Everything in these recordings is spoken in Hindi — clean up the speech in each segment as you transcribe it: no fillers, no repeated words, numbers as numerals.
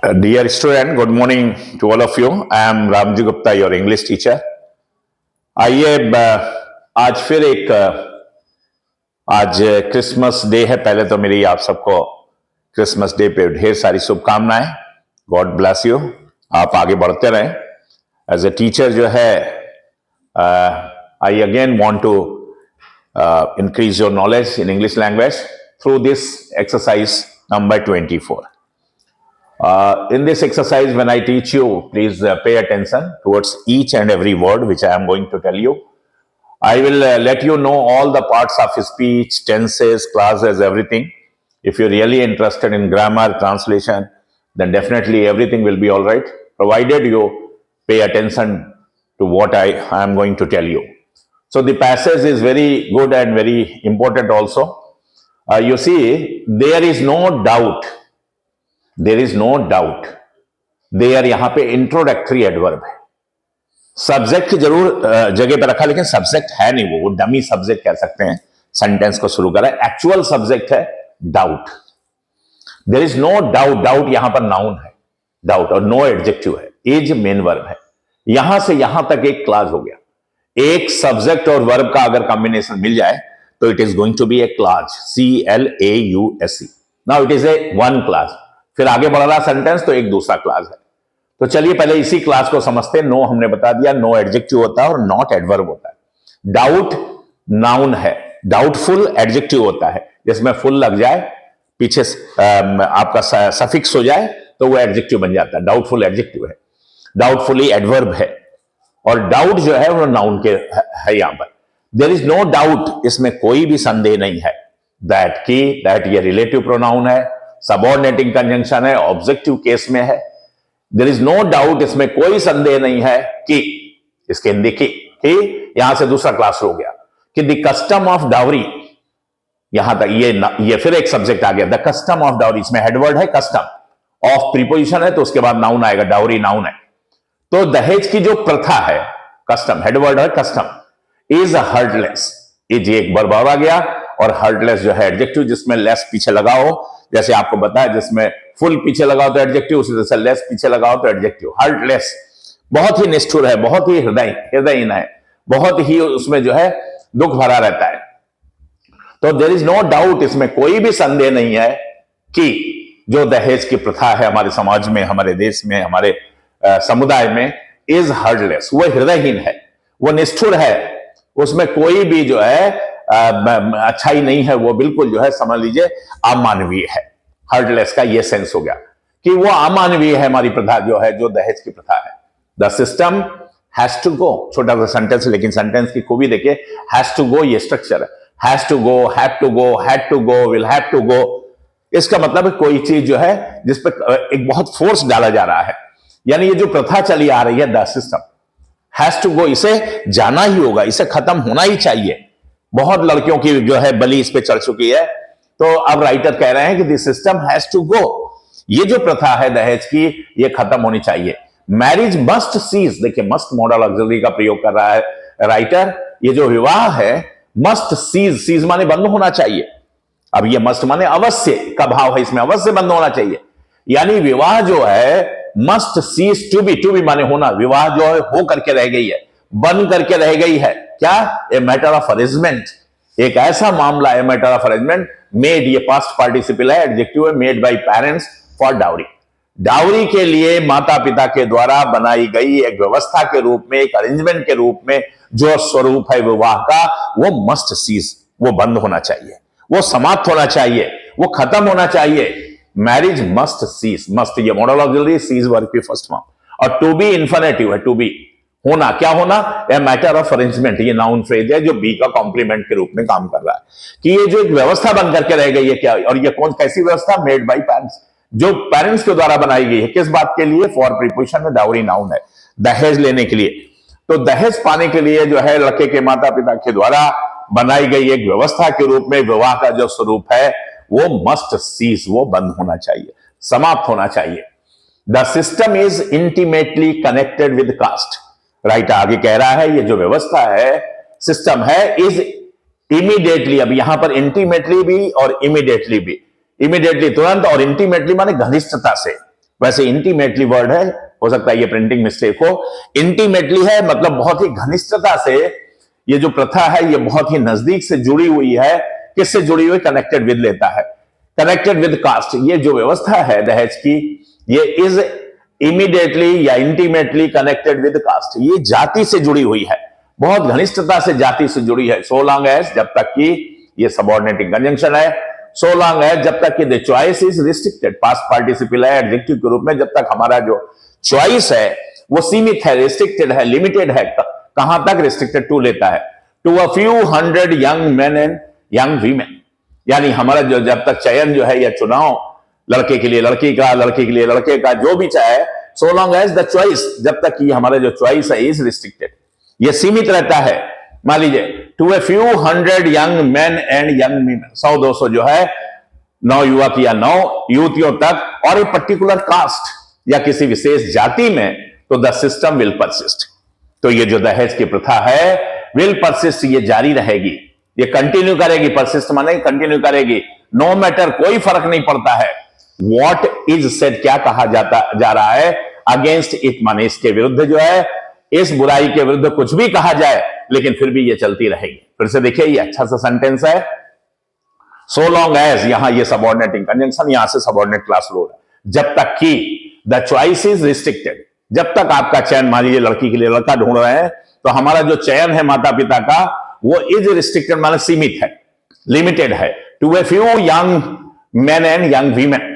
Dear student, good morning to all of you. I am Ramji Gupta, your English teacher. आइए आज फिर एक आज क्रिसमस डे है। पहले तो मेरी आप सबको क्रिसमस डे पे ढेर सारी शुभकामनाएं। God bless you. आप आगे बढ़ते रहें। एज ए टीचर जो है I again want to increase your knowledge in English language through this exercise number 24. In this exercise, when I teach you, please pay attention towards each and every word which I am going to tell you. I will let you know all the parts of speech, tenses, clauses, everything. If you're really interested in grammar, translation, then definitely everything will be all right, provided you pay attention to what I am going to tell you. So the passage is very good and very important also. You see, there is no doubt. There is no doubt. There यहाँ पे इंट्रोडक्टरी एडवर्ब है। सब्जेक्ट की जरूर जगह पे रखा, लेकिन सब्जेक्ट है नहीं, वो डमी सब्जेक्ट कह सकते हैं। सेंटेंस को शुरू करा, एक्चुअल सब्जेक्ट है doubt. There is no doubt. Doubt यहां पर नाउन है, डाउट, और नो एडजेक्टिव है। इज मेन वर्ब है। यहां से यहां तक एक क्लास हो गया। एक सब्जेक्ट और वर्ब का अगर कॉम्बिनेशन मिल जाए तो it is going to be a clause, CLAUSE। Now it is a one clause. फिर आगे बढ़ रहा सेंटेंस तो एक दूसरा क्लास है। तो चलिए पहले इसी क्लास को समझते हैं। नो हमने बता दिया, नो एडजेक्टिव होता है और नॉट एडवर्ब होता है। डाउट नाउन है, डाउटफुल एडजेक्टिव होता है, जिसमें फुल लग जाए, पीछे आपका सफिक्स हो जाए तो वो एडजेक्टिव बन जाता है। डाउटफुल एडजेक्टिव है, डाउटफुली एडवर्ब है, और डाउट जो है वो नाउन के है। यहां पर देयर इज नो डाउट, इसमें कोई भी संदेह नहीं है। दैट ये रिलेटिव प्रोनाउन है, सबऑर्डिनेटिंग कंजंक्शन है, ऑब्जेक्टिव केस में है। देयर इज नो डाउट, इसमें कोई संदेह नहीं है कि, इसके हिंदी की यहां से दूसरा क्लास हो गया कि द कस्टम ऑफ डाउरी। यहां तक ये फिर एक सब्जेक्ट आ गया, द कस्टम ऑफ डाउरी। इसमें हेडवर्ड है, कस्टम, ऑफ प्रीपोजिशन है, तो उसके बाद नाउन आएगा, डाउरी नाउन है। तो दहेज की जो प्रथा है, कस्टम, हेडवर्ड है कस्टम, इज हर्टलेस। इज एक वर्ब आ गया, और हर्टलेस जो है एडजेक्टिव, जिसमें लेस पीछे लगाओ, जैसे आपको बताया, जिसमें फुल पीछे लगाओ तो एडजेक्टिव, उसी तरह से लेस पीछे लगाओ तो एडजेक्टिव। हर्टलेस बहुत ही निष्ठुर है, बहुत ही हृदयहीन है, बहुत ही उसमें जो है दुख भरा रहता है। तो देयर इज नो डाउट, इसमें कोई भी संदेह नहीं है कि जो दहेज की प्रथा है हमारे समाज में, हमारे देश में, हमारे समुदाय में, इज हार्टलेस, वो हृदयहीन है, वो निष्ठुर है, उसमें कोई भी जो है अच्छाई नहीं है, वो बिल्कुल जो है समझ लीजिए अमानवीय है। हार्टलेस का ये सेंस हो गया कि वो अमानवीय है, हमारी प्रथा जो है, जो दहेज की प्रथा है। The system has to go, छोटा सा सेंटेंस, लेकिन सेंटेंस की खूबी देखिए, हैज टू गो ये स्ट्रक्चर है, has to go, have to go, had to go, will have to go. इसका मतलब है कोई चीज जो है जिस पर एक बहुत फोर्स डाला जा रहा है, यानी ये जो प्रथा चली आ रही है, the system has to go, इसे जाना ही होगा, इसे खत्म होना ही चाहिए। बहुत लड़कियों की जो है बलि इस पे चढ़ चुकी है। तो अब राइटर कह रहे हैं कि the system has to go, ये जो प्रथा है दहेज की, ये खत्म होनी चाहिए। मैरिज मस्ट सीज, देखिए मस्ट मॉडल ऑक्सिलरी का प्रयोग कर रहा है राइटर। ये जो विवाह है मस्ट सीज, सीज माने बंद होना चाहिए। अब ये मस्ट माने अवश्य का भाव है, इसमें अवश्य बंद होना चाहिए। यानी विवाह जो है मस्ट सीज टू बी माने होना, विवाह जो है हो करके रह गई है, बन करके रह गई है। क्या? ए मैटर ऑफ अरेंजमेंट, एक ऐसा मामला है, मैटर ऑफ अरेंजमेंट। मेड ये पास्ट पार्टिसिपल है, एडजेक्टिव है, made by parents for dowry. Dowry के लिए माता पिता के द्वारा बनाई गई एक व्यवस्था के रूप में, एक अरेंजमेंट के रूप में जो स्वरूप है विवाह का, वो मस्ट सीज, वो बंद होना चाहिए, वो समाप्त होना चाहिए, वो खत्म होना चाहिए। मैरिज मस्ट सीज, मस्ट ये मॉडल ऑक्सिलरी, सीज वर्ब की फर्स्ट फॉर्म, और टू बी इंफिनिटिव है, टू बी होना, क्या होना? ए मैटर ऑफ अरेंजमेंट, ये नाउन फ्रेज है जो बी का कॉम्प्लीमेंट के रूप में काम कर रहा है कि ये जो एक व्यवस्था बन करके रह गई है, क्या, और ये कौन कैसी व्यवस्था? मेड बाय पेरेंट्स, जो पेरेंट्स के द्वारा बनाई गई है। किस बात के लिए? फॉर प्रीपोजिशन में डाउरी नाउन है, दहेज लेने के लिए। तो दहेज पाने के लिए जो है लड़के के माता पिता के द्वारा बनाई गई एक व्यवस्था के रूप में विवाह का जो स्वरूप है, वो मस्ट सीज, वो बंद होना चाहिए, समाप्त होना चाहिए। The system is intimately connected with caste. Writer आगे कह रहा है ये जो व्यवस्था है, सिस्टम है, इज इमीडिएटली, अब यहां पर इंटीमेटली भी और इमीडिएटली भी, इमीडिएटली तुरंत, और इंटीमेटली माने घनिष्ठता से, वैसे इंटीमेटली वर्ड है, हो सकता है ये प्रिंटिंग मिस्टेक हो, इंटीमेटली है मतलब बहुत ही घनिष्ठता से ये जो प्रथा है ये बहुत ही नजदीक से जुड़ी हुई है। किससे जुड़ी हुई? कनेक्टेड विद लेता है, कनेक्टेड विद कास्ट। ये जो व्यवस्था है दहेज की, ये इज इमीडिएटली या इंटीमेटली कनेक्टेड विद कास्ट, ये जाति से जुड़ी हुई है, बहुत घनिष्ठता से जाति से जुड़ी है। सो लॉन्ग एज, जब तक कि ये सबऑर्डिनेटिंग कंजंक्शन है, सो लॉन्ग एज जब तक कि the choice is restricted, past participle है एडजेक्टिव के रूप में, जब तक हमारा जो चॉइस है वो सीमित है, रिस्ट्रिक्टेड है, लिमिटेड है। कहां तक? रिस्ट्रिक्टेड टू लेता है, to a few hundred young men and young women, यानी हमारा जो जब तक चयन जो है या चुनाव लड़के के लिए लड़की का, लड़की के लिए लड़के का, जो भी चाहे, so long as the choice, जब तक कि हमारा जो चॉइस है इज रिस्ट्रिक्टेड, ये सीमित रहता है। मान लीजिए to a few hundred young men and young women, 100-200 जो है 9 युवक या 9 युवतियों तक, और ए पर्टिकुलर कास्ट या किसी विशेष जाति में, तो द सिस्टम विल परसिस्ट। तो ये जो दहेज की प्रथा है विल परसिस्ट, ये जारी रहेगी, ये कंटिन्यू करेगी। परसिस्ट माने कंटिन्यू करेगी, नो मैटर, कोई फर्क नहीं पड़ता है व्हाट इज सेड, क्या कहा जा रहा है, अगेंस्ट इट माने इसके विरुद्ध जो है, इस बुराई के विरुद्ध कुछ भी कहा जाए, लेकिन फिर भी ये चलती रहेगी। फिर से देखिए, ये अच्छा सा सेंटेंस है, सो लॉन्ग एज, यहां ये सबऑर्डिनेटिंग कंजंक्शन, यहां से सबऑर्डिनेट क्लास रूल, जब तक कि द चॉइस इज रिस्ट्रिक्टेड, जब तक आपका चयन, मान लीजिए लड़की के लिए लड़का ढूंढ रहे हैं, तो हमारा जो चयन है माता पिता का वो इज रिस्ट्रिक्टेड माने सीमित है, लिमिटेड है, to a few young men and young women,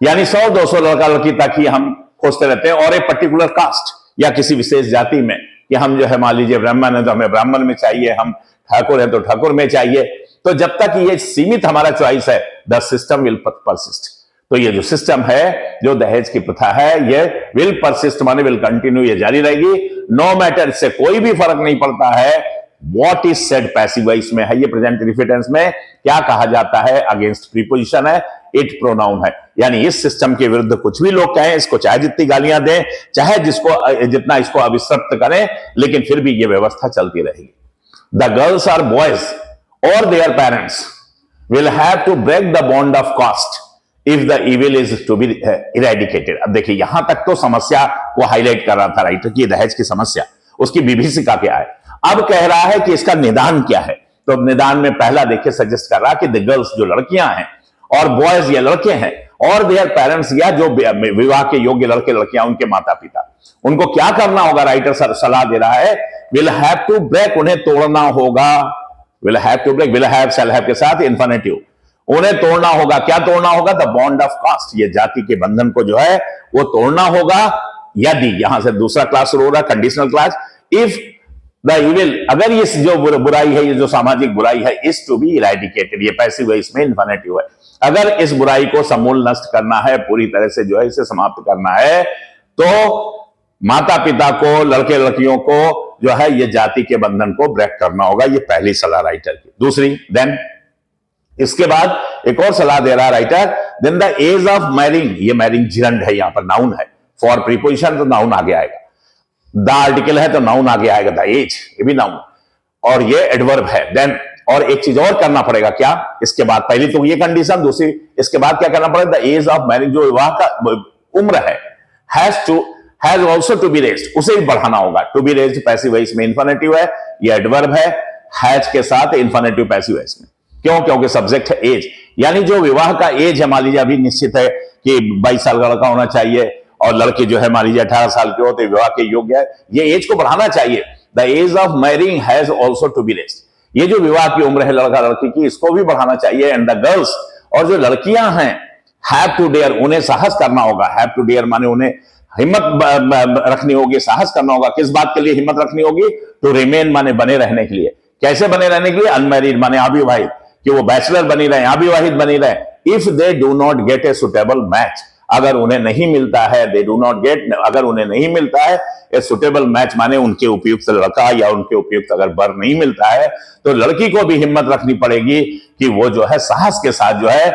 यानी 100-200 लड़का लड़की तक ही हम खोजते रहते हैं, और एक पर्टिकुलर कास्ट या किसी विशेष जाति में, कि हम जो है मान लीजिए ब्राह्मण है तो हमें ब्राह्मण में चाहिए, हम ठाकुर है तो ठाकुर में चाहिए। तो जब तक ये सीमित हमारा चॉइस है, द सिस्टम विल परसिस्ट। तो ये जो सिस्टम है, जो दहेज की प्रथा है, ये विल परसिस्ट माने विल कंटिन्यू, ये जारी रहेगी, नो मैटर, इससे कोई भी फर्क नहीं पड़ता है what is said, passive voice में है, ये प्रेजेंट टेंस में क्या कहा जाता है, अगेंस्ट प्रीपोजिशन है, इट प्रोनाउन है, यानी इस सिस्टम के विरुद्ध कुछ भी लोग कहें, इसको चाहे जितनी गालियां दें, चाहे जितना इसको अभिशप्त करें, लेकिन फिर भी ये व्यवस्था चलती रहेगी। द गर्ल्स आर बॉयज और their parents will have to break the bond of caste if the evil is to be eradicated. अब देखिए, यहां तक तो समस्या को हाईलाइट कर रहा था राइटर की, दहेज की समस्या, उसकी विभीषिका क्या है। अब कह रहा है कि इसका निदान क्या है। तो निदान में पहला देखिए सजेस्ट कर रहा कि द गर्ल्स, जो लड़कियां हैं, और बॉयज या लड़के हैं, और देयर पेरेंट्स या जो विवाह के योग्य लड़के लड़कियां, उनके माता पिता, उनको क्या करना होगा, राइटर सलाह दे रहा है, विल हैव टू ब्रेक, उन्हें तोड़ना होगा, will have to break, will have shall have के साथ इंफिनिटिव, उन्हें तोड़ना होगा। क्या तोड़ना होगा? द बॉन्ड ऑफ कास्ट, ये जाति के बंधन को जो है वो तोड़ना होगा, यदि, यहां से दूसरा क्लास शुरू हो रहा है, conditional class, if the evil, अगर ये जो बुराई है, ये जो सामाजिक बुराई है, इज टू बी इरेडिकेटेड, ये पैसिव है, इसमें इंफिनिटिव है, अगर इस बुराई को समूल नष्ट करना है, पूरी तरह से जो है इसे समाप्त करना है, तो माता पिता को, लड़के लड़कियों को जो है ये जाति के बंधन को ब्रेक करना होगा। ये पहली सलाह राइटर की। दूसरी, देन इसके बाद एक और सलाह दे रहा writer, then the age of marrying, ये मैरिंग जिरंड है, यहां पर नाउन है, फॉर प्रीपोजिशन तो नाउन आगे आएगा, द आर्टिकल है तो नाउन आगे आएगा, द एज, ये भी नाउन, और ये एडवर्ब है। देन और एक चीज और करना पड़ेगा, क्या? इसके बाद पहली तो ये कंडीशन, दूसरी इसके बाद क्या करना पड़ेगा, द एज ऑफ मैरिज, जो विवाह का उम्र है, has also to be raised, उसे भी बढ़ाना होगा। To be raised passive voice में इंफिनिटिव है, ये एडवर्ब है, हैज के साथ इंफिनिटिव पैसिव वॉइस में। क्यों? क्योंकि सब्जेक्ट है एज, यानी जो विवाह का एज है, मान लीजिए अभी निश्चित है कि 22 साल का लड़का होना चाहिए, और लड़की जो है मान लीजिए 18 साल के हो, तो विवाह के योग्य है, ये एज को बढ़ाना चाहिए। The age of marrying has also to be raised, ये जो विवाह की उम्र है लड़का लड़की की, इसको भी बढ़ाना चाहिए। एंड द गर्ल्स, और जो लड़कियां हैं, हैव टू डेयर, उन्हें साहस करना होगा। हैव टू डेयर माने उन्हें हिम्मत रखनी होगी, साहस करना होगा। किस बात के लिए हिम्मत रखनी होगी? टू रिमेन माने बने रहने के लिए। कैसे बने रहने के लिए? अनमैरिड माने अविवाहित, कि वो बैचलर बनी रहे, अविवाहित बनी रहे। If they do not gate a suitable match, अगर उन्हें नहीं मिलता है, दे डू नॉट गेट, अगर उन्हें नहीं मिलता है ए सुटेबल मैच, माने उनके उपयुक्त लड़का या उनके उपयुक्त अगर वर नहीं मिलता है, तो लड़की को भी हिम्मत रखनी पड़ेगी कि वो जो है साहस के साथ जो है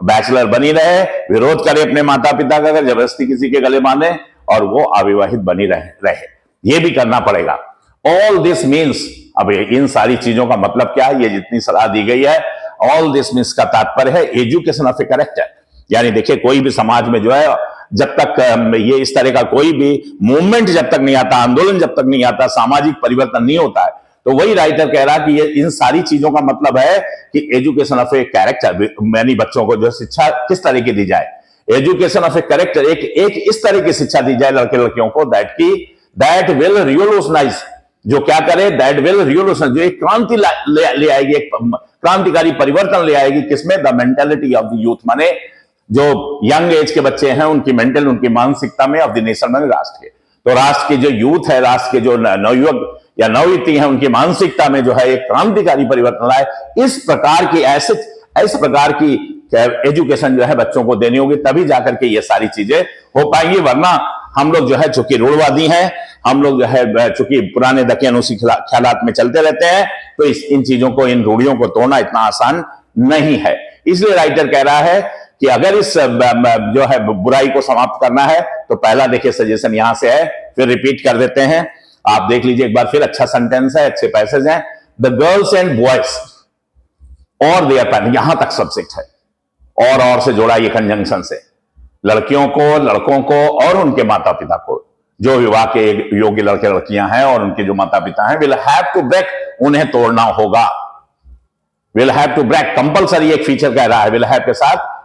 बैचलर बनी रहे, विरोध करे अपने माता पिता का, अगर जबरदस्ती किसी के गले बांधे, और वो अविवाहित बनी रहे, ये भी करना पड़ेगा। ऑल दिस मीन्स, अब इन सारी चीजों का मतलब क्या है, ये जितनी सलाह दी गई है, ऑल दिस मीन्स का तात्पर्य है एजुकेशन ऑफ ए कैरेक्टर, यानी देखिए कोई भी समाज में जो है जब तक ये इस तरह का कोई भी मूवमेंट जब तक नहीं आता, आंदोलन जब तक नहीं आता, सामाजिक परिवर्तन नहीं होता है, तो वही राइटर कह रहा कि ये इन सारी चीजों का मतलब है कि एजुकेशन ऑफ ए कैरेक्टर, यानी बच्चों को जो शिक्षा किस तरह की दी जाए, एजुकेशन ऑफ ए कैरेक्टर, एक इस तरह की शिक्षा दी जाए लड़के लड़कियों को दैट विल रिवोल्यूशनाइज, जो क्या करे, दैट विल रिवोल्यूशनाइज, जो एक क्रांति ले आएगी, एक क्रांतिकारी परिवर्तन ले आएगी, किसमें, the mentality of the youth, माने जो यंग एज के बच्चे हैं उनकी मेंटल, उनकी मानसिकता में, ऑफ द नेशन, माने राष्ट्र के, तो राष्ट्र के जो यूथ है, राष्ट्र के जो नवयुवक या नवयुवती है, उनकी मानसिकता में जो है एक क्रांतिकारी परिवर्तन लाए। इस प्रकार की एजुकेशन जो है बच्चों को देनी होगी, तभी जाकर के ये सारी चीजें हो पाएंगी, वरना हम लोग जो है चूंकि रूढ़वादी हैं, हम लोग जो है चूंकि पुराने दकियानूसी ख्यालात में चलते रहते हैं, तो इन चीजों को, इन रूढ़ियों को तोड़ना इतना आसान नहीं है। इसलिए राइटर कह रहा है कि अगर इस जो है बुराई को समाप्त करना है, तो पहला देखिए सजेशन यहां से है, फिर रिपीट कर देते हैं, आप देख लीजिए एक बार फिर, अच्छा सेंटेंस है, अच्छे पैसेज हैं। द गर्ल्स एंड बॉयज और देयर पेरेंट्स, यहां तक सब्जेक्ट है, और से जोड़ा ये कंजंक्शन से, लड़कियों को, लड़कों को और उनके माता पिता को, जो विवाह के योग्य लड़के लड़कियां हैं और उनके जो माता पिता हैं, विल हैव टू ब्रेक, उन्हें तोड़ना होगा, will have to break, compulsory एक फीचर कह रहा है, विल हैव के साथ